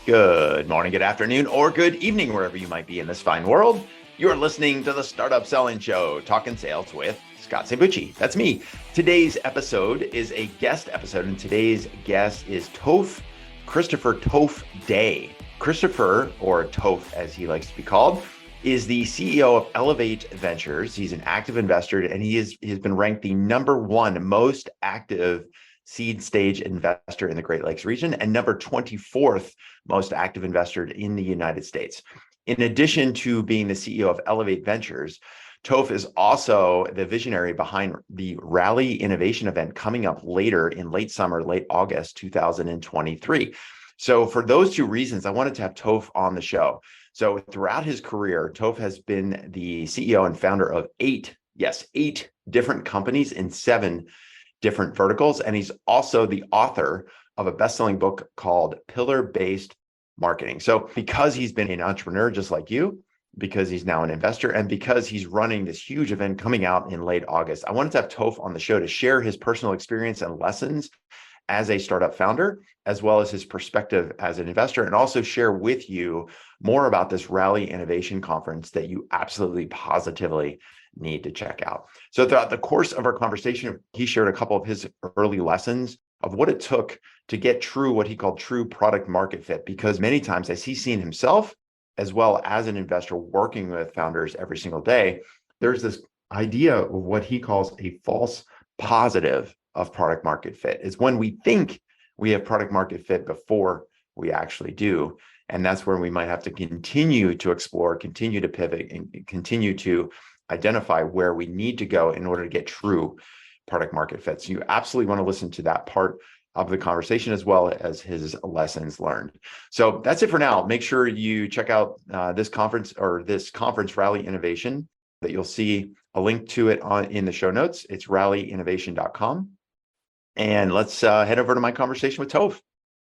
Good morning, good afternoon, or good evening, wherever you might be in this fine world. You're listening to the Startup Selling Show, talking sales with Scott Sambucci. That's me. Today's episode is a guest episode, and today's guest is Toph, Christopher Toph Day. Christopher, or Toph as he likes to be called, is the CEO of Elevate Ventures. He's an active investor, and he's been ranked the number one most active seed stage investor in the Great Lakes region and number 24th most active investor in the United States. In addition to being the CEO of Elevate Ventures, Toph is also the visionary behind the Rally Innovation event coming up later in late summer, late August 2023. So for those two reasons, I wanted to have Toph on the show. So throughout his career, Toph has been the CEO and founder of eight different companies in 7 different verticals. And he's also the author of a best-selling book called Pillar-Based Marketing. So because he's been an entrepreneur just like you, because he's now an investor, and because he's running this huge event coming out in late August, I wanted to have Toph on the show to share his personal experience and lessons as a startup founder, as well as his perspective as an investor, and also share with you more about this Rally Innovation Conference that you absolutely positively need to check out. So throughout the course of our conversation, he shared a couple of his early lessons of what it took to get what he called true product market fit, because many times as he's seen himself, as well as an investor working with founders every single day, there's this idea of what he calls a false positive of product market fit. It's when we think we have product market fit before we actually do. And that's where we might have to continue to explore, continue to pivot, and continue to identify where we need to go in order to get true product market fit. So you absolutely want to listen to that part of the conversation as well as his lessons learned. So that's it for now. Make sure you check out this conference Rally Innovation, that you'll see a link to it in the show notes. It's rallyinnovation.com. And let's head over to my conversation with Toph.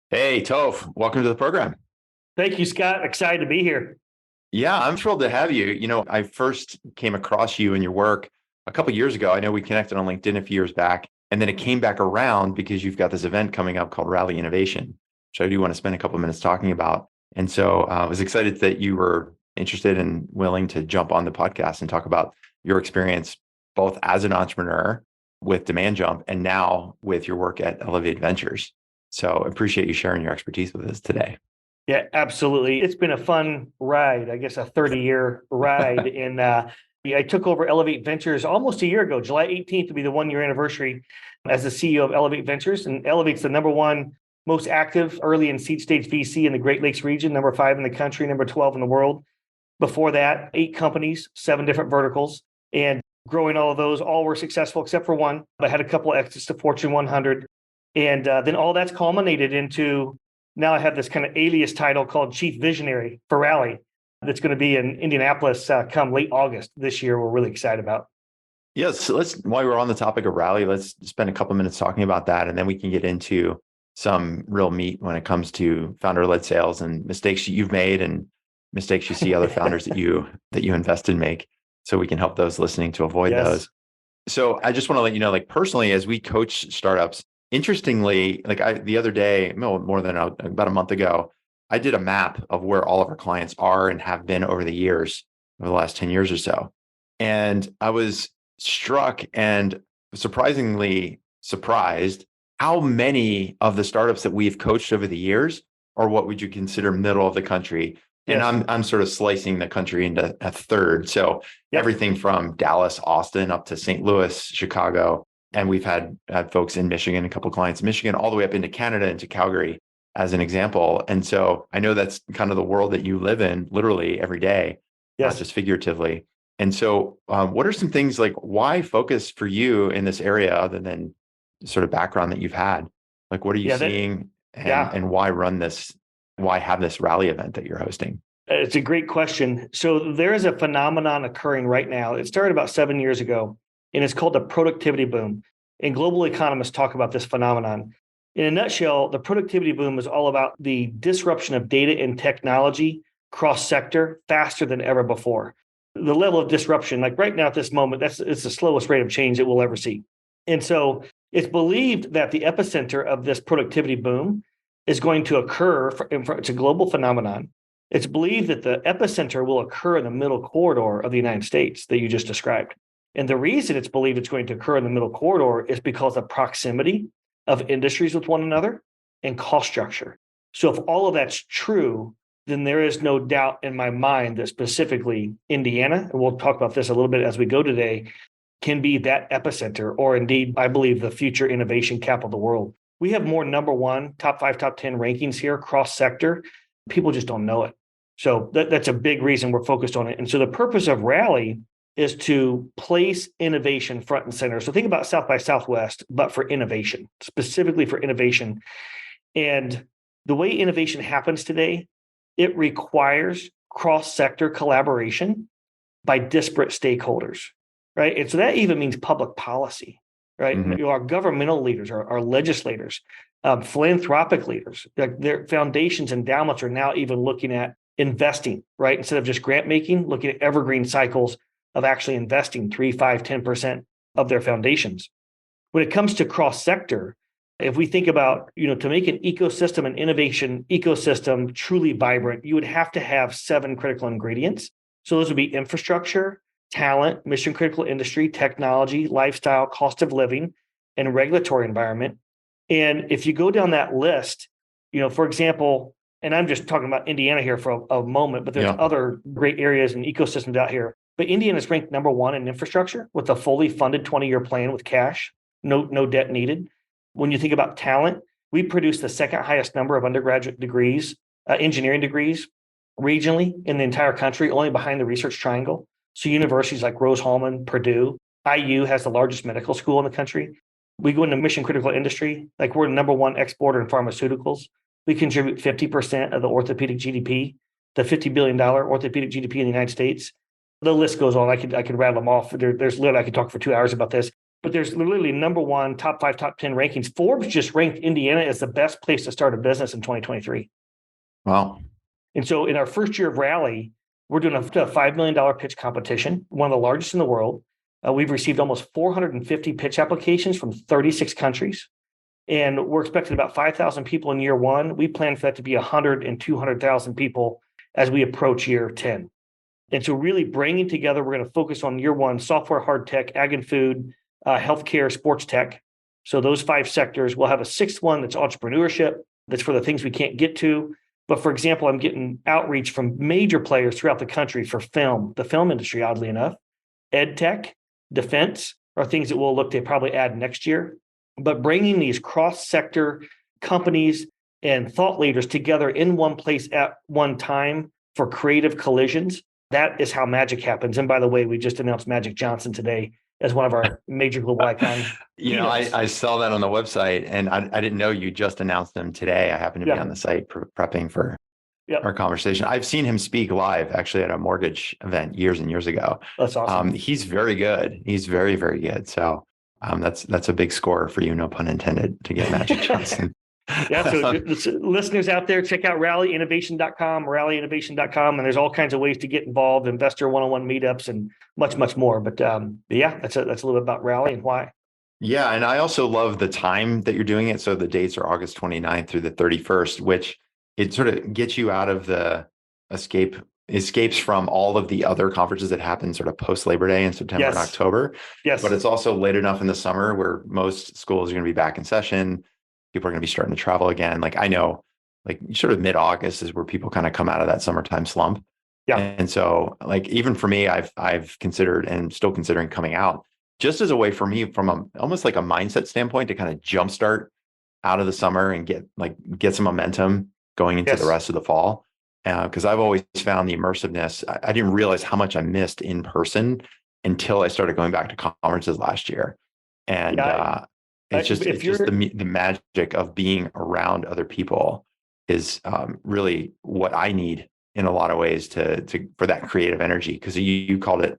Hey, Toph, welcome to the program. Thank you, Scott. Excited to be here. Yeah, I'm thrilled to have you. You know, I first came across you and your work a couple of years ago. I know we connected on LinkedIn a few years back, and then it came back around because you've got this event coming up called Rally Innovation, which I do want to spend a couple of minutes talking about. And so I was excited that you were interested and willing to jump on the podcast and talk about your experience, both as an entrepreneur with Demand Jump and now with your work at Elevate Ventures. So I appreciate you sharing your expertise with us today. Yeah, absolutely. It's been a fun ride, I guess a 30-year ride. And I took over Elevate Ventures almost a year ago. July 18th will be the 1-year anniversary as the CEO of Elevate Ventures. And Elevate's the number one most active early and seed stage VC in the Great Lakes region, number 5 in the country, number 12 in the world. Before that, 8 companies, 7 different verticals, and growing all of those. All were successful except for one. I had a couple of exits to Fortune 100. And then all that's culminated into, now I have this kind of alias title called Chief Visionary for Rally that's going to be in Indianapolis come late August this year. We're really excited about. Yes, so while we're on the topic of Rally, let's spend a couple of minutes talking about that, and then we can get into some real meat when it comes to founder-led sales and mistakes you've made and mistakes you see other founders that you invest in make, so we can help those listening to avoid those. So I just want to let you know, like personally, as we coach startups, interestingly, like the other day, more than about a month ago, I did a map of where all of our clients are and have been over the last 10 years or so. And I was struck and surprisingly surprised how many of the startups that we've coached over the years are what would you consider middle of the country. Yes. And I'm sort of slicing the country into a third. So everything from Dallas, Austin, up to St. Louis, Chicago. And we've had folks in Michigan, a couple of clients in Michigan, all the way up into Canada, into Calgary, as an example. And so I know that's kind of the world that you live in literally every day, not just figuratively. And so what are some things, like why focus for you in this area other than sort of background that you've had? Like, what are you seeing and why have this rally event that you're hosting? It's a great question. So there is a phenomenon occurring right now. It started about 7 years ago, and it's called the productivity boom. And global economists talk about this phenomenon. In a nutshell, the productivity boom is all about the disruption of data and technology cross-sector faster than ever before. The level of disruption, like right now at this moment, it's the slowest rate of change that we'll ever see. And so it's believed that the epicenter of this productivity boom is going to occur. It's a global phenomenon. It's believed that the epicenter will occur in the middle corridor of the United States that you just described. And the reason it's believed it's going to occur in the middle corridor is because of proximity of industries with one another and cost structure. So if all of that's true, then there is no doubt in my mind that specifically Indiana, and we'll talk about this a little bit as we go today, can be that epicenter, or indeed, I believe, the future innovation capital of the world. We have more number one, top 5, top 10 rankings here cross sector. People just don't know it. So that's a big reason we're focused on it. And so the purpose of Rally is to place innovation front and center. So think about South by Southwest, but for innovation, specifically for innovation. And the way innovation happens today, it requires cross-sector collaboration by disparate stakeholders, right? And so that even means public policy, right? Mm-hmm. Our governmental leaders, our legislators, philanthropic leaders, their foundations, endowments are now even looking at investing, right? Instead of just grant making, looking at evergreen cycles of actually investing 3, 5, 10% of their foundations. When it comes to cross-sector, if we think about, to make an ecosystem, an innovation ecosystem truly vibrant, you would have to have 7 critical ingredients. So those would be infrastructure, talent, mission critical industry, technology, lifestyle, cost of living, and regulatory environment. And if you go down that list, for example, and I'm just talking about Indiana here for a moment, but there's other great areas and ecosystems out here. But Indiana is ranked number 1 in infrastructure with a fully funded 20-year plan with cash, no debt needed. When you think about talent, we produce the second highest number of undergraduate degrees, engineering degrees, regionally in the entire country, only behind the Research Triangle. So universities like Rose-Hulman, Purdue, IU has the largest medical school in the country. We go into mission critical industry, like we're the number 1 exporter in pharmaceuticals. We contribute 50% of the orthopedic GDP, the $50 billion orthopedic GDP in the United States. The list goes on. I could rattle them off. There's literally, I could talk for 2 hours about this. But there's literally number 1, top 5, top 10 rankings. Forbes just ranked Indiana as the best place to start a business in 2023. Wow. And so in our first year of Rally, we're doing a $5 million pitch competition, one of the largest in the world. We've received almost 450 pitch applications from 36 countries. And we're expecting about 5,000 people in year 1. We plan for that to be 100 and 200,000 people as we approach year 10. And so really bringing together, we're going to focus on year 1, software, hard tech, ag and food, healthcare, sports tech. So those 5 sectors. We'll have a 6th one that's entrepreneurship. That's for the things we can't get to. But for example, I'm getting outreach from major players throughout the country for the film industry, oddly enough. Ed tech, defense are things that we'll look to probably add next year. But bringing these cross-sector companies and thought leaders together in one place at one time for creative collisions, that is how magic happens. And by the way, we just announced Magic Johnson today as one of our major global icons. I saw that on the website, and I didn't know you just announced him today. I happened to be on the site prepping for our conversation. I've seen him speak live, actually, at a mortgage event years and years ago. That's awesome. He's very good. He's very, very good. So that's a big score for you, no pun intended, to get Magic Johnson. So listeners out there, check out rallyinnovation.com, and there's all kinds of ways to get involved, investor one-on-one meetups, and much, much more. But that's a little bit about Rally and why. Yeah, and I also love the time that you're doing it. So the dates are August 29th through the 31st, which it sort of gets you out of the escapes from all of the other conferences that happen sort of post Labor Day in September and October. Yes. But it's also late enough in the summer where most schools are going to be back in session. People are going to be starting to travel again. Like I know, like sort of mid-August is where people kind of come out of that summertime slump. Yeah. And so like, even for me, I've considered and still considering coming out just as a way for me from almost like a mindset standpoint to kind of jumpstart out of the summer and get some momentum going into the rest of the fall. Because I've always found the immersiveness. I didn't realize how much I missed in person until I started going back to conferences last year. And it's just the magic of being around other people is really what I need in a lot of ways to for that creative energy. Because you called it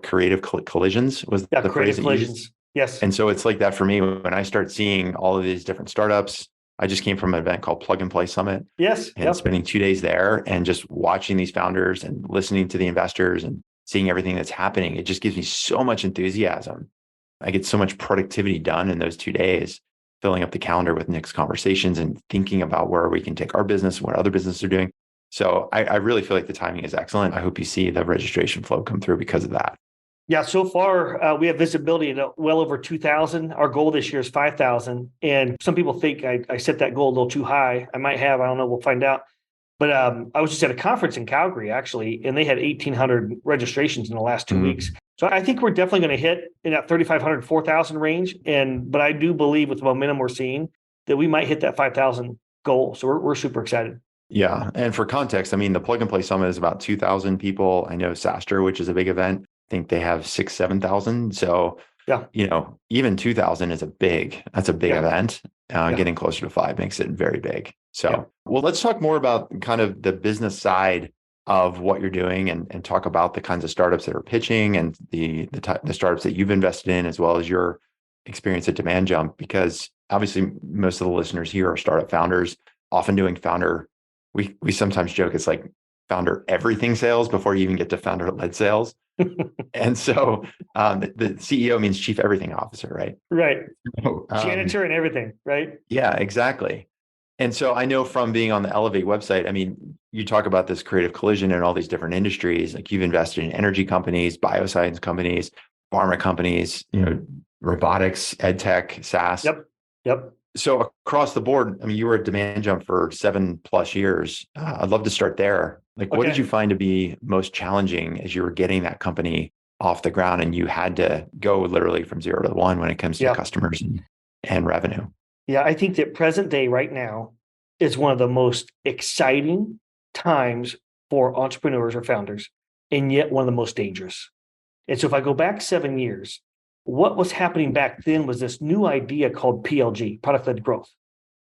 creative collisions was the phrase that you used. Yes. And so it's like that for me when I start seeing all of these different startups. I just came from an event called Plug and Play Summit. Yes. And spending 2 days there and just watching these founders and listening to the investors and seeing everything that's happening. It just gives me so much enthusiasm. I get so much productivity done in those 2 days filling up the calendar with Nick's conversations and thinking about where we can take our business, what other businesses are doing. So I really feel like the timing is excellent. I hope you see the registration flow come through because of that. Yeah, so far we have visibility at well over 2,000. Our goal this year is 5,000. And some people think I set that goal a little too high. I might have, I don't know, we'll find out. But I was just at a conference in Calgary, actually, and they had 1,800 registrations in the last 2 weeks. So I think we're definitely going to hit in that 3,500, 4,000 range. But I do believe with the momentum we're seeing that we might hit that 5,000 goal. So we're super excited. Yeah. And for context, I mean, the Plug and Play Summit is about 2,000 people. I know SaaStr, which is a big event, I think they have 6,000, 7,000. So, yeah, even 2,000 is that's a big event. Getting closer to 5 makes it very big. So, well, let's talk more about kind of the business side of what you're doing and talk about the kinds of startups that are pitching and the startups that you've invested in, as well as your experience at Demand Jump, because obviously most of the listeners here are startup founders, often doing founder. We sometimes joke it's like founder everything sales before you even get to founder led sales. And so the CEO means chief everything officer, right? Right. Janitor and everything, right? Yeah, exactly. And so I know from being on the Elevate website, I mean, you talk about this creative collision in all these different industries. Like you've invested in energy companies, bioscience companies, pharma companies, robotics, ed tech, SaaS. Yep. So across the board, I mean, you were at Demand Jump for 7+ years. I'd love to start there. Like, what did you find to be most challenging as you were getting that company off the ground and you had to go literally from 0 to 1 when it comes to customers and revenue? Yeah, I think that present day right now is one of the most exciting times for entrepreneurs or founders, and yet one of the most dangerous. And so if I go back 7 years, what was happening back then was this new idea called PLG, product-led growth.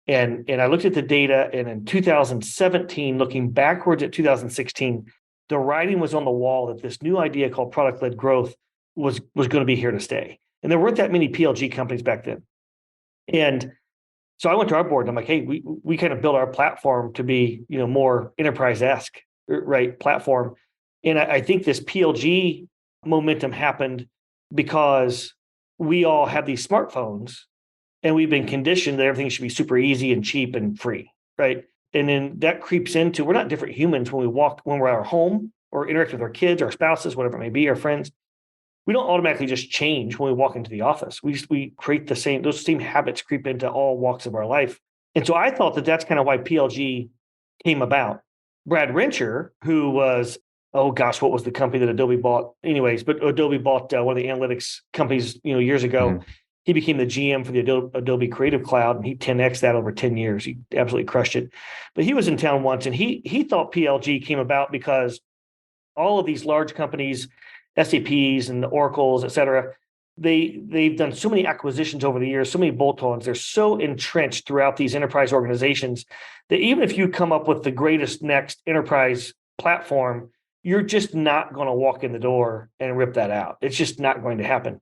And I looked at the data, and in 2017, looking backwards at 2016, the writing was on the wall that this new idea called product-led growth was going to be here to stay. And there weren't that many PLG companies back then. And so I went to our board and I'm like, hey, we kind of built our platform to be, more enterprise-esque, right, platform. And I think this PLG momentum happened because we all have these smartphones and we've been conditioned that everything should be super easy and cheap and free, right? And then that creeps into, we're not different humans when we're at our home or interact with our kids, our spouses, whatever it may be, our friends. We don't automatically just change when we walk into the office. We create those same habits creep into all walks of our life. And so I thought that that's kind of why PLG came about. Brad Rencher, who was, what was the company that Adobe bought? Anyways, but Adobe bought one of the analytics companies, years ago. Mm-hmm. He became the GM for the Adobe Creative Cloud, and he 10x that over 10 years. He absolutely crushed it. But he was in town once, and he thought PLG came about because all of these large companies, SAPs and Oracles, et cetera, they've done so many acquisitions over the years, so many bolt-ons. They're so entrenched throughout these enterprise organizations that even if you come up with the greatest next enterprise platform, you're just not going to walk in the door and rip that out. It's just not going to happen.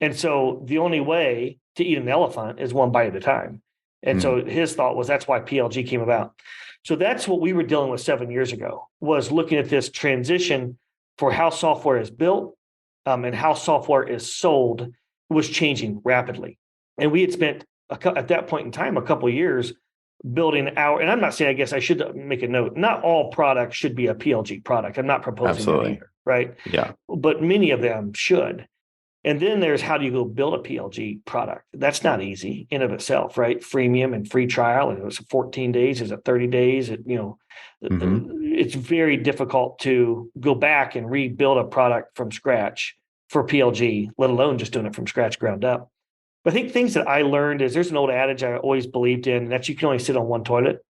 And so the only way to eat an elephant is one bite at a time. And so his thought was that's why PLG came about. So that's what we were dealing with 7 years ago, was looking at this transition for how software is built and how software is sold was changing rapidly. And we had spent, at that point in time, a couple of years building and I'm not saying, I guess I should make a note, not all products should be a PLG product. I'm not proposing that either, right? Yeah. But many of them should. And then there's how do you go build a PLG product? That's not easy in of itself, right? Freemium and free trial, and it was 14 days, is it 30 days? It's very difficult to go back and rebuild a product from scratch for PLG, let alone just doing it from scratch, ground up. But I think things that I learned is there's an old adage I always believed in, and that's you can only sit on one toilet.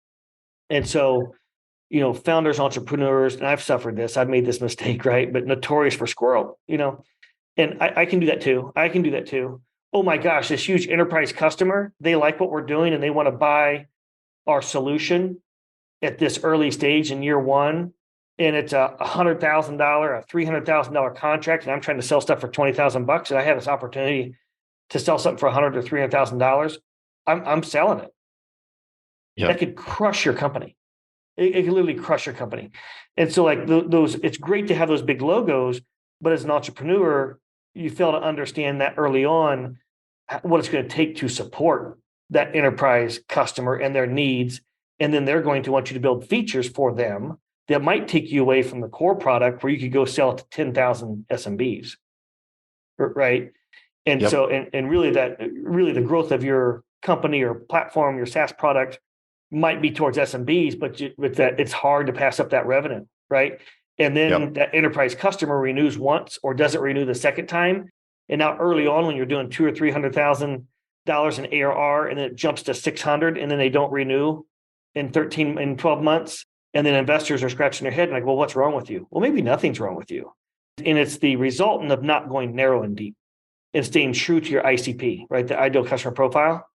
And so, founders, entrepreneurs, and I've suffered this, I've made this mistake, right? But notorious for squirrel, and I can do that too. Oh my gosh, this huge enterprise customer, they like what we're doing and they want to buy our solution at this early stage in year one. And it's a $100,000, a $300,000 contract. And I'm trying to sell stuff for $20,000. And I have this opportunity to sell something for $100,000 or $300,000. I'm selling it. Yep. That could crush your company. It could literally crush your company. And so like those, it's great to have those big logos, but as an entrepreneur, you fail to understand that early on what it's going to take to support that enterprise customer and their needs. And then they're going to want you to build features for them that might take you away from the core product where you could go sell it to 10,000 SMBs. Right. And Yep. so, and really the growth of your company or platform, your SaaS product might be towards SMBs, but with that, it's hard to pass up that revenue. Right. And then that enterprise customer renews once or doesn't renew the second time. And now early on, when you're doing $200,000 or $300,000 in ARR, and then it jumps to 600, and then they don't renew in 12 months. And then investors are scratching their head and like, well, what's wrong with you? Well, maybe nothing's wrong with you. And it's the resultant of not going narrow and deep and staying true to your ICP, right? The ideal customer profile,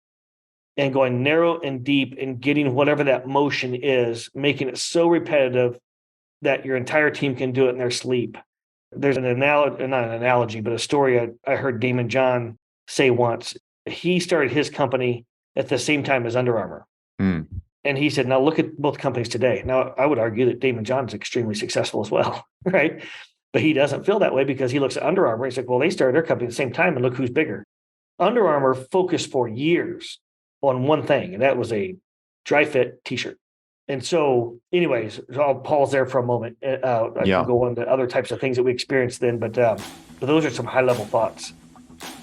and going narrow and deep and getting whatever that motion is, making it so repetitive that your entire team can do it in their sleep. There's an analogy, not an analogy, but a story I heard Damon John say once. He started his company at the same time as Under Armour. And he said, now look at both companies today. Now, I would argue that Damon John is extremely successful as well, right? But he doesn't feel that way because he looks at Under Armour. He's like, well, they started their company at the same time and look who's bigger. Under Armour focused for years on one thing, and that was a dry fit t-shirt. And so anyways, I'll pause there for a moment. I can go on to other types of things that we experienced then, but those are some high level thoughts.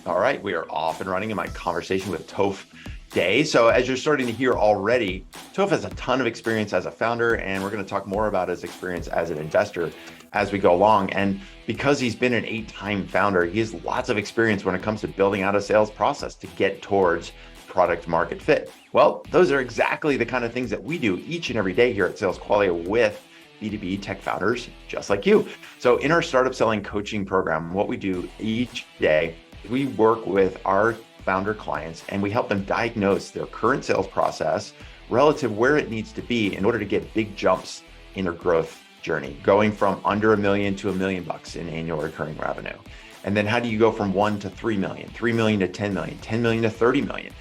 All right, we are off and running in my conversation with Toph Day. So as you're starting to hear already, Toph has a ton of experience as a founder, and we're going to talk more about his experience as an investor as we go along. And because he's been an 8-time founder, he has lots of experience when it comes to building out a sales process to get towards product market fit. Well, those are exactly the kind of things that we do each and every day here at Sales Qualia with B2B tech founders just like you. So in our startup selling coaching program, what we do each day, we work with our founder clients and we help them diagnose their current sales process relative where it needs to be in order to get big jumps in their growth journey, going from under $1 million to $1 million in annual recurring revenue. And then how do you go from 1 to 3 million, 3 million to 10 million, 10 million to 30 million?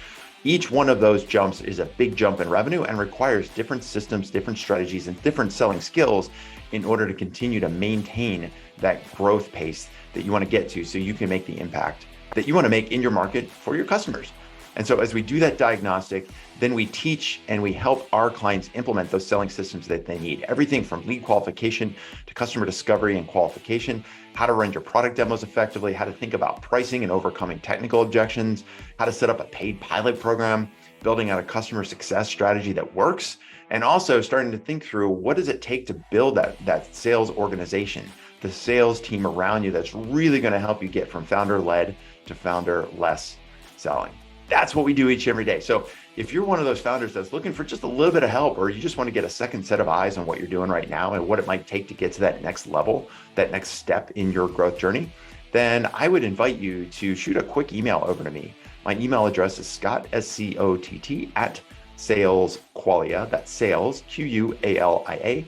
Each one of those jumps is a big jump in revenue and requires different systems, different strategies, and different selling skills in order to continue to maintain that growth pace that you want to get to so you can make the impact that you want to make in your market for your customers. And so as we do that diagnostic, then we teach and we help our clients implement those selling systems that they need. Everything from lead qualification to customer discovery and qualification, how to run your product demos effectively, how to think about pricing and overcoming technical objections, how to set up a paid pilot program, building out a customer success strategy that works, and also starting to think through what does it take to build that sales organization, the sales team around you that's really going to help you get from founder-led to founder-less selling. That's what we do each and every day. So if you're one of those founders that's looking for just a little bit of help, or you just want to get a second set of eyes on what you're doing right now and what it might take to get to that next level, that next step in your growth journey, then I would invite you to shoot a quick email over to me. My email address is Scott, SCOTT, at salesqualia. That's sales, QUALIA.com,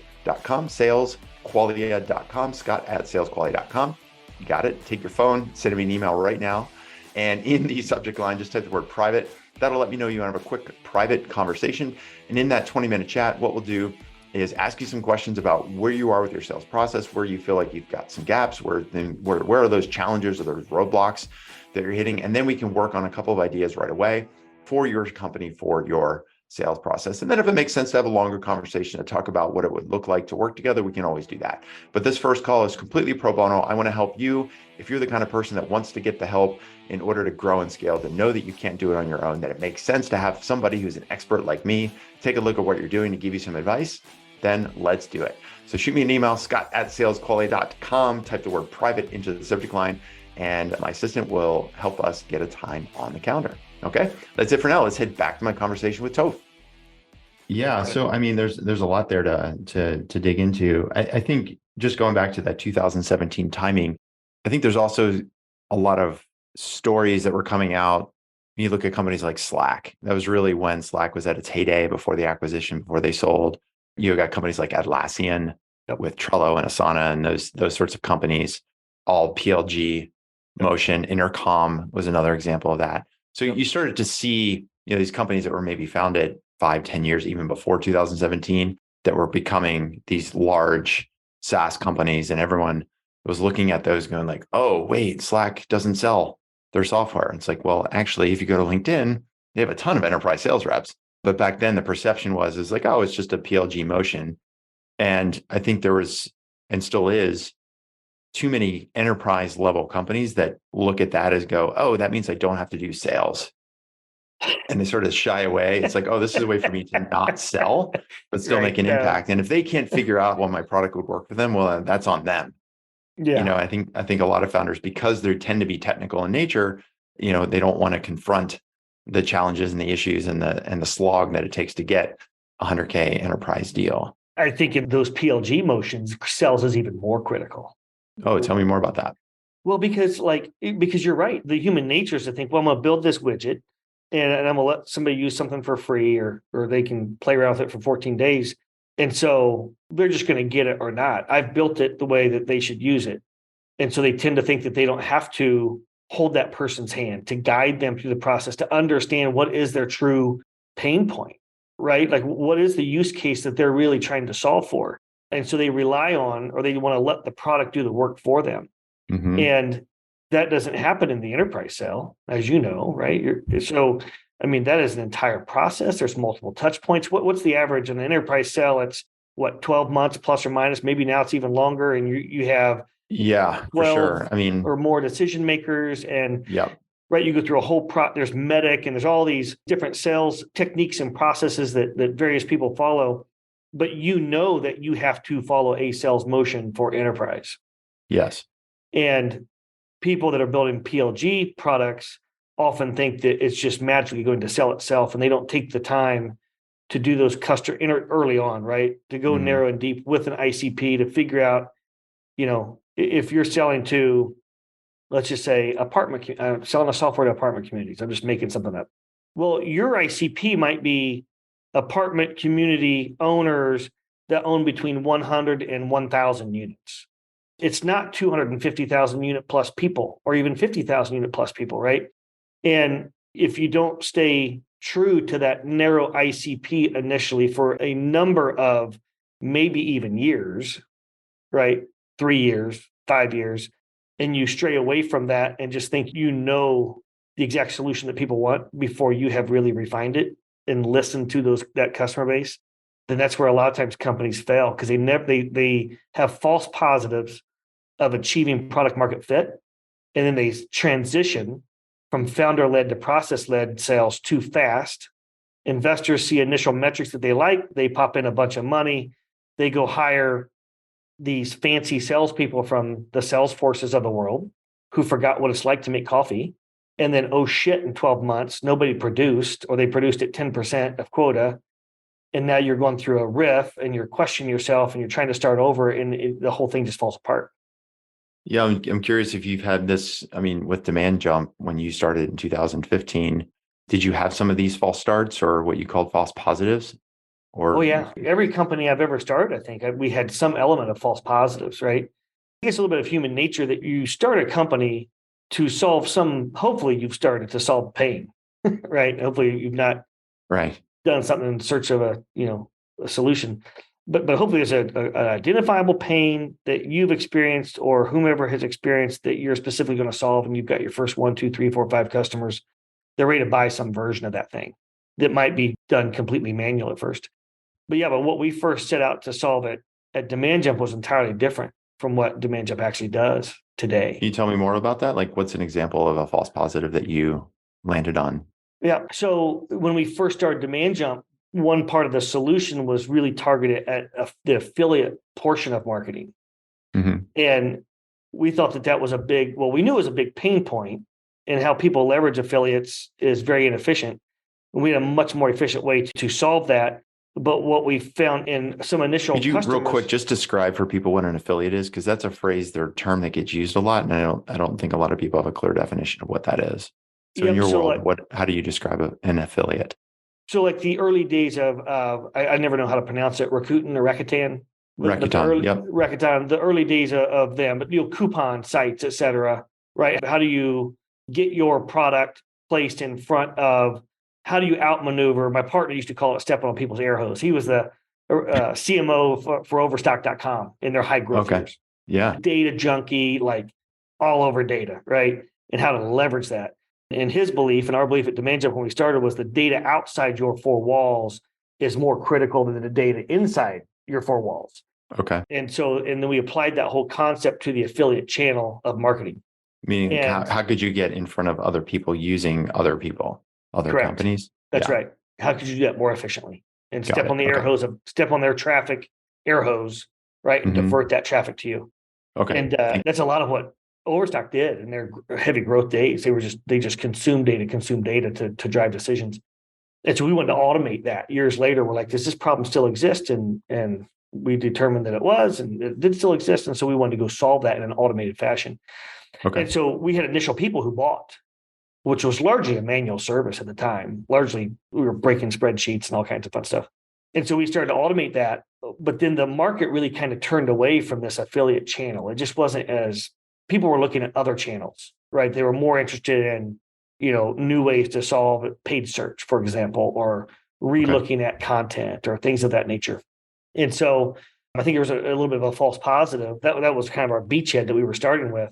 salesqualia.com, Scott at salesqualia.com. You got it. Take your phone, send me an email right now. And in the subject line, just type the word private. That'll let me know you want to have a quick private conversation. And in that 20-minute chat, what we'll do is ask you some questions about where you are with your sales process, where you feel like you've got some gaps, where are those challenges or those roadblocks that you're hitting. And then we can work on a couple of ideas right away for your company, for your sales process. And then if it makes sense to have a longer conversation to talk about what it would look like to work together, we can always do that. But this first call is completely pro bono. I want to help you. If you're the kind of person that wants to get the help in order to grow and scale, to know that you can't do it on your own, that it makes sense to have somebody who's an expert like me take a look at what you're doing to give you some advice, then let's do it. So shoot me an email, Scott at salesqualia.com, type the word private into the subject line, and my assistant will help us get a time on the calendar. Okay, that's it for now. Let's head back to my conversation with Toph. Yeah, so I mean, there's a lot there to dig into. I think just going back to that 2017 timing, I think there's also a lot of stories that were coming out. You look at companies like Slack. That was really when Slack was at its heyday before the acquisition, before they sold. You got companies like Atlassian with Trello and Asana and those sorts of companies, all PLG, Motion, Intercom was another example of that. So you started to see, these companies that were maybe founded 5-10 years even before 2017 that were becoming these large SaaS companies, and everyone was looking at those going like, oh, wait, Slack doesn't sell their software. It's like, well, actually, if you go to LinkedIn, they have a ton of enterprise sales reps. But back then the perception is like, oh, it's just a PLG motion. And I think there was, and still is, too many enterprise level companies that look at that as go, oh, that means I don't have to do sales. And they sort of shy away. It's like, oh, this is a way for me to not sell, but still make an impact. And if they can't figure out my product would work for them, well, that's on them. Yeah. I think a lot of founders, because they tend to be technical in nature, they don't want to confront the challenges and the issues and the slog that it takes to get a 100K enterprise deal. I think in those PLG motions, sales is even more critical. Oh, tell me more about that. Well, because you're right. The human nature is to think, well, I'm going to build this widget and I'm going to let somebody use something for free or they can play around with it for 14 days. And so they're just going to get it or not. I've built it the way that they should use it. And so they tend to think that they don't have to hold that person's hand to guide them through the process, to understand what is their true pain point, right? Like what is the use case that they're really trying to solve for? And so they rely on, or they want to let the product do the work for them. Mm-hmm. And that doesn't happen in the enterprise sale, as you know, right? That is an entire process. There's multiple touch points. What's the average in the enterprise sale? It's 12 months plus or minus. Maybe now it's even longer, and you have 12 for sure. Or more decision makers, and yeah, right. You go through a whole there's medic, and there's all these different sales techniques and processes that various people follow. But that you have to follow a sales motion for enterprise. Yes. And people that are building PLG products often think that it's just magically going to sell itself, and they don't take the time to do those early on, right? To go narrow and deep with an ICP to figure out, if you're selling to, let's just say, selling a software to apartment communities. I'm just making something up. Well, your ICP might be apartment community owners that own between 100 and 1,000 units. It's not 250,000 unit plus people or even 50,000 unit plus people, right? And if you don't stay true to that narrow ICP initially for a number of maybe even years, right? 3 years, 5 years, and you stray away from that and just think the exact solution that people want before you have really refined it and listened to that customer base, then that's where a lot of times companies fail, because they have false positives of achieving product market fit, and then they transition from founder-led to process-led sales too fast. Investors see initial metrics that they like, they pop in a bunch of money, they go hire these fancy salespeople from the sales forces of the world who forgot what it's like to make coffee. And then, oh shit, in 12 months, nobody produced, or they produced at 10% of quota. And now you're going through a riff and you're questioning yourself and you're trying to start over, and the whole thing just falls apart. Yeah, I'm curious if you've had this, with Demand Jump, when you started in 2015, did you have some of these false starts or what you called false positives? Oh yeah, every company I've ever started, I think we had some element of false positives, right? I think it's a little bit of human nature that you start a company to solve hopefully you've started to solve pain, right? Hopefully you've not done something in search of a solution. But hopefully there's an identifiable pain that you've experienced or whomever has experienced that you're specifically going to solve, and you've got your first 1, 2, 3, 4, 5 customers. They're ready to buy some version of that thing that might be done completely manual at first. But what we first set out to solve at Demand Jump was entirely different from what Demand Jump actually does today. Can you tell me more about that? Like, what's an example of a false positive that you landed on? Yeah. So when we first started Demand Jump, one part of the solution was really targeted at the affiliate portion of marketing. Mm-hmm. And we thought that was we knew it was a big pain point, and how people leverage affiliates is very inefficient. And we had a much more efficient way to solve that. But what we found in some initial Could you real quick just describe for people what an affiliate is? Because that's a phrase, their term that gets used a lot. And I don't think a lot of people have a clear definition of what that is. So in your world, how do you describe an affiliate? So like the early days of, I never know how to pronounce it, Rakuten or Rakuten. Rakuten, the early days of them, but coupon sites, et cetera, right? How do you get your product placed in front of, how do you outmaneuver? My partner used to call it stepping on people's air hose. He was the CMO for Overstock.com in their high growth years. Yeah. Data junkie, like all over data, right? And how to leverage that. And his belief and our belief at Demand Jump when we started was the data outside your four walls is more critical than the data inside your four walls. Okay. And then we applied that whole concept to the affiliate channel of marketing. Meaning, how could you get in front of other people using other people, other Correct. companies? That's right. How could you do that more efficiently and step on the air hose step on their traffic air hose, right, and divert that traffic to you? Okay. And that's a lot of what Overstock did in their heavy growth days. They just consume data to drive decisions. And so we wanted to automate that. Years later, we're like, does this problem still exist? And we determined that it was, and it did still exist. And so we wanted to go solve that in an automated fashion. Okay. And so we had initial people who bought, which was largely a manual service at the time. Largely, we were breaking spreadsheets and all kinds of fun stuff. And so we started to automate that. But then the market really kind of turned away from this affiliate channel. It just wasn't as people were looking at other channels, right? They were more interested in, new ways to solve paid search, for example, or re-looking at content or things of that nature. And so I think it was a little bit of a false positive. That was kind of our beachhead that we were starting with.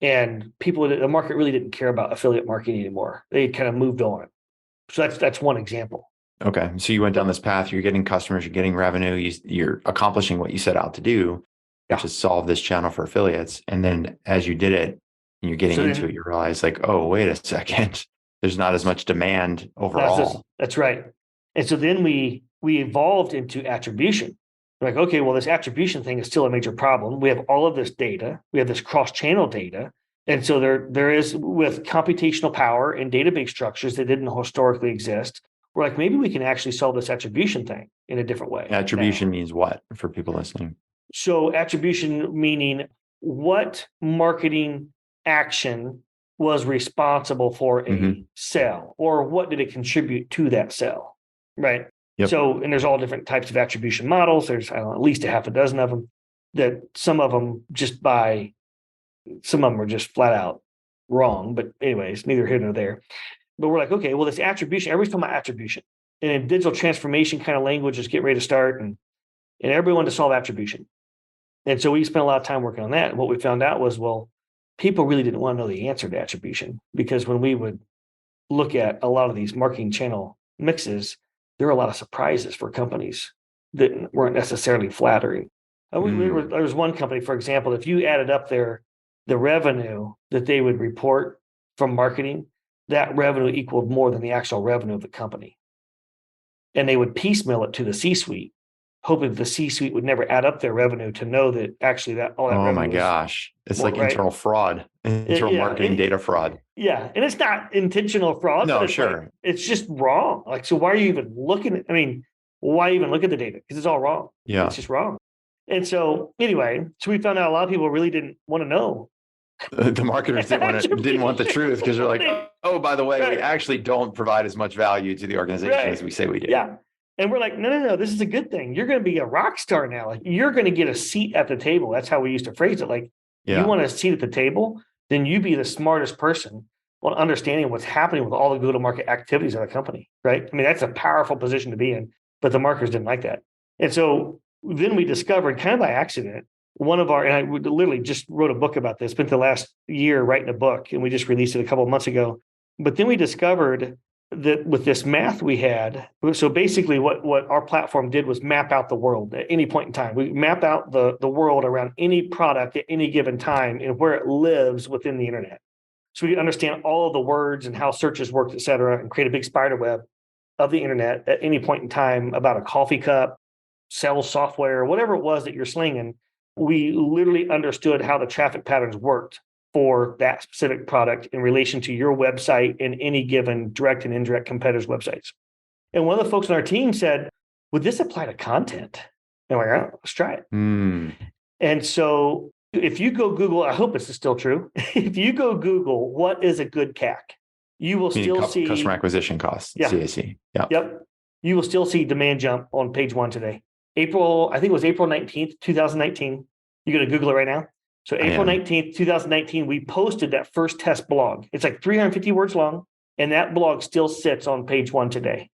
And the market really didn't care about affiliate marketing anymore. They kind of moved on. So that's one example. Okay. So you went down this path, you're getting customers, you're getting revenue, you're accomplishing what you set out to do, which is solve this channel for affiliates. And then as you did it, and you're getting into it, you realize like, oh, wait a second, there's not as much demand overall. That's right. And so then we evolved into attribution. We're like, okay, well, this attribution thing is still a major problem. We have all of this data. We have this cross-channel data. And so there is, with computational power and database structures that didn't historically exist, we're like, maybe we can actually solve this attribution thing in a different way. Attribution means what for people listening? So attribution meaning what marketing action was responsible for a sale, or what did it contribute to that sale, right? Yep. So, and there's all different types of attribution models. There's at least a half a dozen of them. That some of them are just flat out wrong. But anyways, neither here nor there. But we're like, okay, well, this attribution, everybody's talking about attribution. And in digital transformation kind of language is getting ready to start, and everybody wanted to solve attribution. And so we spent a lot of time working on that. And what we found out was, well, people really didn't want to know the answer to attribution, because when we would look at a lot of these marketing channel mixes, there were a lot of surprises for companies that weren't necessarily flattering. There was one company, for example, if you added up the revenue that they would report from marketing, that revenue equaled more than the actual revenue of the company. And they would piecemeal it to the C-suite, hoping that the C-suite would never add up their revenue to know that actually all that revenue. Oh my gosh. It's like internal fraud, internal marketing data fraud. Yeah. And it's not intentional fraud. No, it's sure. Like, it's just wrong. Like, so why are you even looking at, why even look at the data? Because it's all wrong. Yeah. It's just wrong. And so anyway, we found out a lot of people really didn't want to know. The marketers didn't want the truth, because they're like, oh, by the way, we actually don't provide as much value to the organization as we say we do. Yeah. And we're like, no, this is a good thing. You're going to be a rock star now. Like, you're going to get a seat at the table. That's how we used to phrase it. Like, you want a seat at the table, then you be the smartest person on understanding what's happening with all the go-to-market activities of the company, right? That's a powerful position to be in, but the marketers didn't like that. And so then we discovered, kind of by accident, and I literally just wrote a book about this, spent the last year writing a book, and we just released it a couple of months ago. But then we discovered that with this math we had, so basically what our platform did was map out the world at any point in time. We map out the world around any product at any given time and where it lives within the internet. So we understand all of the words and how searches work, et cetera, and create a big spider web of the internet at any point in time about a coffee cup, sales software, whatever it was that you're slinging. We literally understood how the traffic patterns worked for that specific product in relation to your website and any given direct and indirect competitors' websites. And one of the folks on our team said, would this apply to content? And we're like, oh, let's try it. And so if you go Google, I hope this is still true. If you go Google, what is a good CAC? You will still see customer acquisition costs, CAC. Yeah. Yep. You will still see Demand Jump on page one today. I think it was April 19th, 2019. You go to Google it right now. So April 19th, 2019, we posted that first test blog. It's like 350 words long, and that blog still sits on page one today.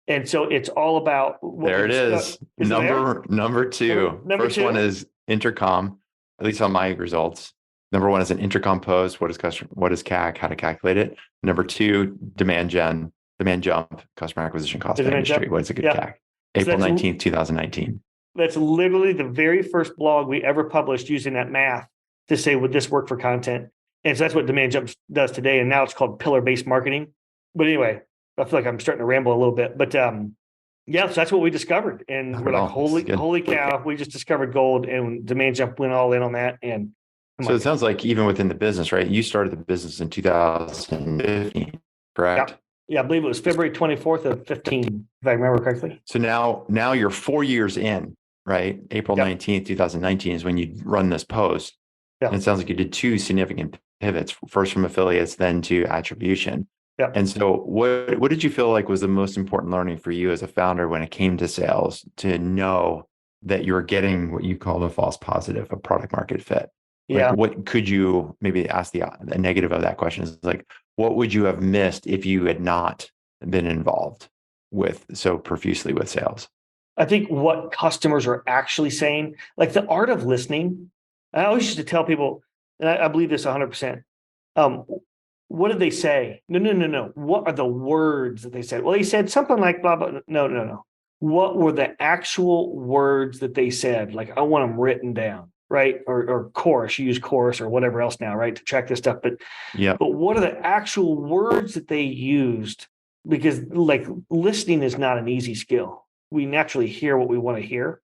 And so it's all about. There it is. Number two. First one is intercom, at least on my results. Number one is an intercom post. What is CAC? How to calculate it. Number two, demand jump, customer acquisition cost by Demand industry. jump. What's a good Yeah. CAC? So April 19th, 2019. That's literally the very first blog we ever published using that math to say, would this work for content? And so that's what Demand Jump does today. And now it's called pillar-based marketing. But anyway, I feel like I'm starting to ramble a little bit. But yeah, so that's what we discovered. And we're like, holy cow, we just discovered gold. And Demand Jump went all in on that. And so it sounds like even within the business, right? You started the business in 2015, correct? Yeah, I believe it was February 24th of 15, if I remember correctly. So now you're 4 years in, right? April 19th, 2019 is when you run this post. Yeah. And it sounds like you did two significant pivots, first from affiliates, then to attribution. Yeah. And so what did you feel like was the most important learning for you as a founder when it came to sales, to know that you were getting what you call the false positive, a product market fit? Yeah. Like, what could you maybe ask the negative of that question is like, what would you have missed if you had not been involved with so profusely with sales? I think what customers are actually saying, like the art of listening. I always used to tell people, and I believe this 100%. What did they say? No. What are the words that they said? Well, they said something like blah, blah. No. What were the actual words that they said? Like, I want them written down. Right. Or chorus, you use chorus or whatever else now, right, to track this stuff. But what are the actual words that they used? Because like listening is not an easy skill. We naturally hear what we want to hear.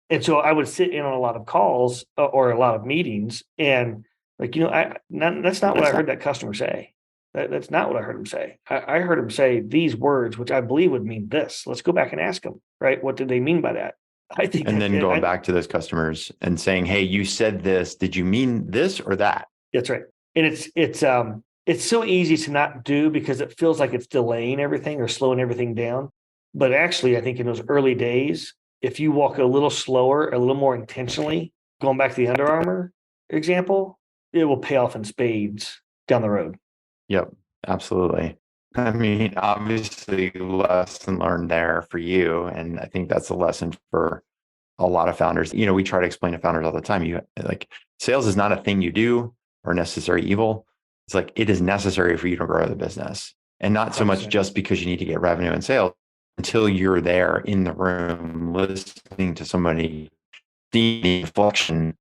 And so I would sit in on a lot of calls or a lot of meetings and like, that's not what I heard that customer say. That's not what I heard him say. I heard him say these words, which I believe would mean this. Let's go back and ask them, right? What did they mean by that? I think, and then going back to those customers and saying, "Hey, you said this. Did you mean this or that?" That's right. And it's so easy to not do because it feels like it's delaying everything or slowing everything down. But actually, I think in those early days, if you walk a little slower, a little more intentionally, going back to the Under Armour example, it will pay off in spades down the road. Yep, absolutely. I mean, obviously, lesson learned there for you. And I think that's a lesson for a lot of founders. We try to explain to founders all the time, sales is not a thing you do or necessary evil. It's like, it is necessary for you to grow the business, and not so much just because you need to get revenue and sales. Until you're there in the room, listening to somebody, seeing the inflection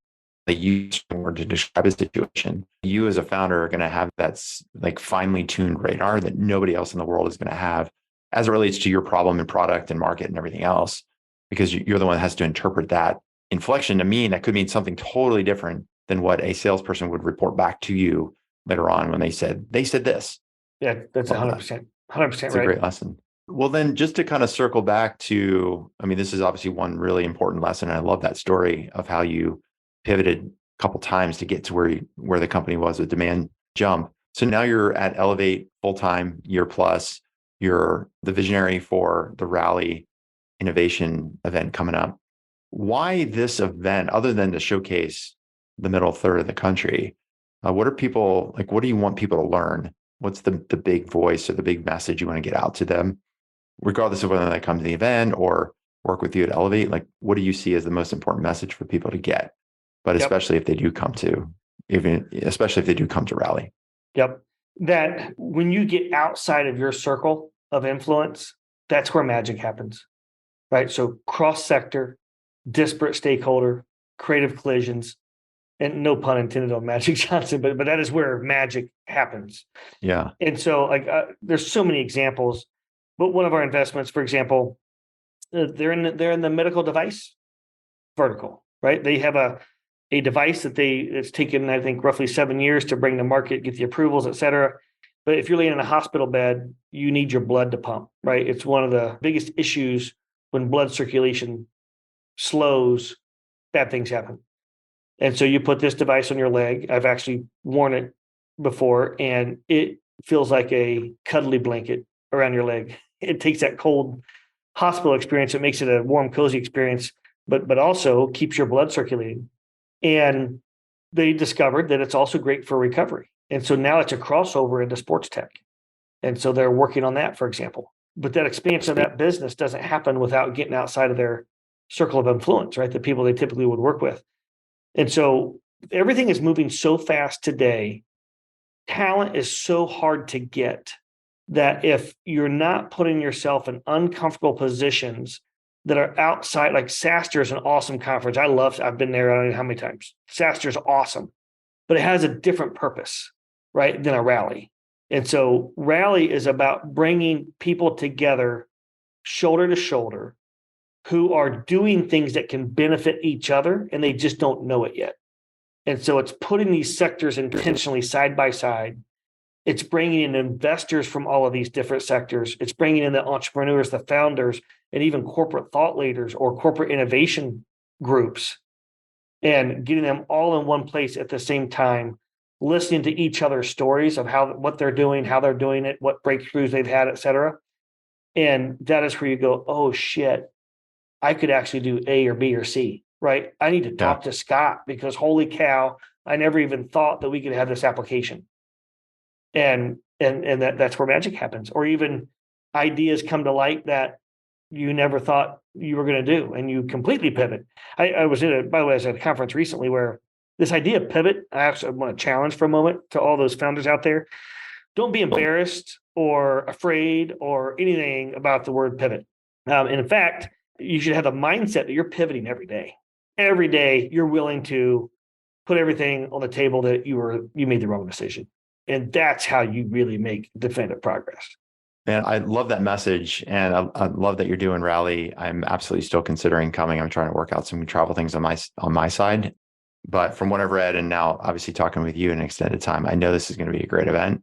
they use to describe a situation. You as a founder are going to have that like finely tuned radar that nobody else in the world is going to have as it relates to your problem and product and market and everything else, because you're the one that has to interpret that inflection to mean that could mean something totally different than what a salesperson would report back to you later on when they said this. Yeah, that's 100%. 100% right. It's a great lesson. Well, then just to kind of circle back to, this is obviously one really important lesson. And I love that story of how you pivoted a couple times to get to where the company was with Demand Jump. So now you're at Elevate full-time, year plus. You're the visionary for the Rally Innovation event coming up. Why this event, other than to showcase the middle third of the country? What are people like? What do you want people to learn? What's the big voice or the big message you want to get out to them, regardless of whether they come to the event or work with you at Elevate? Like, what do you see as the most important message for people to get? But especially if they do come to Rally. Yep. That when you get outside of your circle of influence, that's where magic happens, right? So cross-sector, disparate stakeholder, creative collisions, and no pun intended on Magic Johnson, but that is where magic happens. Yeah. And so there's so many examples, but one of our investments, for example, they're in the medical device vertical, right? They have a device it's taken, I think, roughly 7 years to bring to market, get the approvals, et cetera. But if you're laying in a hospital bed, you need your blood to pump, right? It's one of the biggest issues when blood circulation slows, bad things happen. And so you put this device on your leg. I've actually worn it before, and it feels like a cuddly blanket around your leg. It takes that cold hospital experience, it makes it a warm, cozy experience, but also keeps your blood circulating. And they discovered that it's also great for recovery. And so now it's a crossover into sports tech. And so they're working on that, for example. But that expansion of that business doesn't happen without getting outside of their circle of influence, right? The people they typically would work with. And so everything is moving so fast today talent is so hard to get that if you're not putting yourself in uncomfortable positions that are outside, like SaaStr is an awesome conference. I've been there, I don't know how many times. SaaStr is awesome, but it has a different purpose, right, than a rally. And so rally is about bringing people together shoulder to shoulder who are doing things that can benefit each other, and they just don't know it yet. And so it's putting these sectors intentionally side by side. It's bringing in investors from all of these different sectors. It's bringing in the entrepreneurs, the founders, and even corporate thought leaders or corporate innovation groups, and getting them all in one place at the same time, listening to each other's stories of what they're doing, how they're doing it, what breakthroughs they've had, et cetera. And that is where you go, oh shit, I could actually do A or B or C, right? I need to talk to Scott because holy cow, I never even thought that we could have this application. And that's where magic happens. Or even ideas come to light that you never thought you were going to do, and you completely pivot. I was by the way, I was at a conference recently where this idea of pivot, I actually want to challenge for a moment to all those founders out there. Don't be embarrassed or afraid or anything about the word pivot. And in fact, you should have the mindset that you're pivoting every day. Every day, you're willing to put everything on the table that you made the wrong decision. And that's how you really make definitive progress. Man, I love that message. And I love that you're doing Rally. I'm absolutely still considering coming. I'm trying to work out some travel things on my side. But from what I've read, and now obviously talking with you in an extended time, I know this is going to be a great event.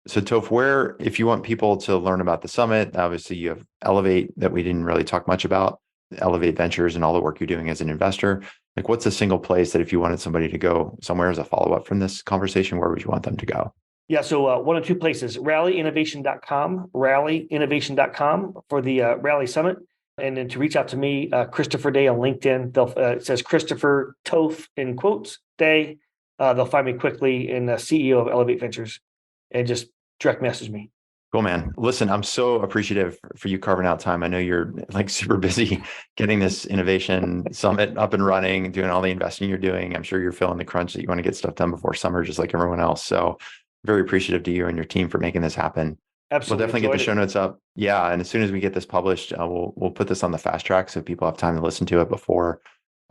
So Toph, if you want people to learn about the summit, obviously you have Elevate that we didn't really talk much about, Elevate Ventures and all the work you're doing as an investor. Like, what's a single place that if you wanted somebody to go somewhere as a follow-up from this conversation, where would you want them to go? Yeah, so one of two places, rallyinnovation.com for the Rally Summit. And then to reach out to me, Christopher Day on LinkedIn. It says Christopher Toph in quotes, Day. They'll find me quickly, in the CEO of Elevate Ventures, and just direct message me. Cool, man. Listen, I'm so appreciative for you carving out time. I know you're like super busy getting this innovation summit up and running, doing all the investing you're doing. I'm sure you're feeling the crunch that you want to get stuff done before summer, just like everyone else. So very appreciative to you and your team for making this happen. Absolutely. We'll definitely get the show notes up. Yeah. And as soon as we get this published, we'll put this on the fast track so people have time to listen to it before,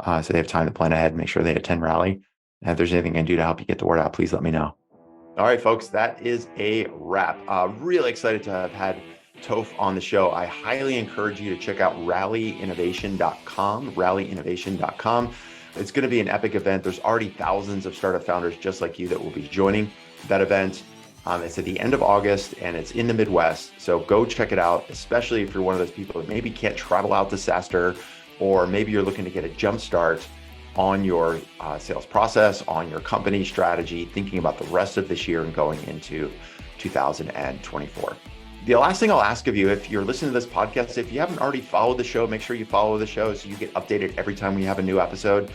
so they have time to plan ahead and make sure they attend Rally. And if there's anything I can do to help you get the word out, please let me know. All right, folks, that is a wrap. Really excited to have had Toph on the show. I highly encourage you to check out rallyinnovation.com. It's going to be an epic event. There's already thousands of startup founders just like you that will be joining that event. It's at the end of August and it's in the Midwest. So go check it out, especially if you're one of those people that maybe can't travel out to SaaStr, or maybe you're looking to get a jump start on your sales process, on your company strategy, thinking about the rest of this year and going into 2024. The last thing I'll ask of you, if you're listening to this podcast, if you haven't already followed the show, make sure you follow the show so you get updated every time we have a new episode.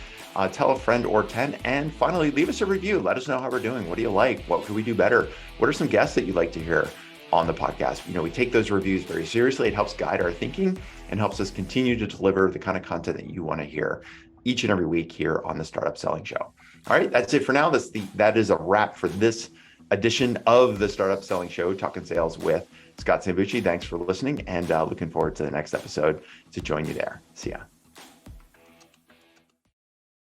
Tell a friend or 10. And finally, leave us a review. Let us know how we're doing. What do you like? What could we do better? What are some guests that you'd like to hear on the podcast? We take those reviews very seriously. It helps guide our thinking and helps us continue to deliver the kind of content that you want to hear each and every week here on the Startup Selling Show. All right, that's it for now. That is a wrap for this edition of the Startup Selling Show, Talking Sales with Scott Sambucci. Thanks for listening, and looking forward to the next episode to join you there. See ya.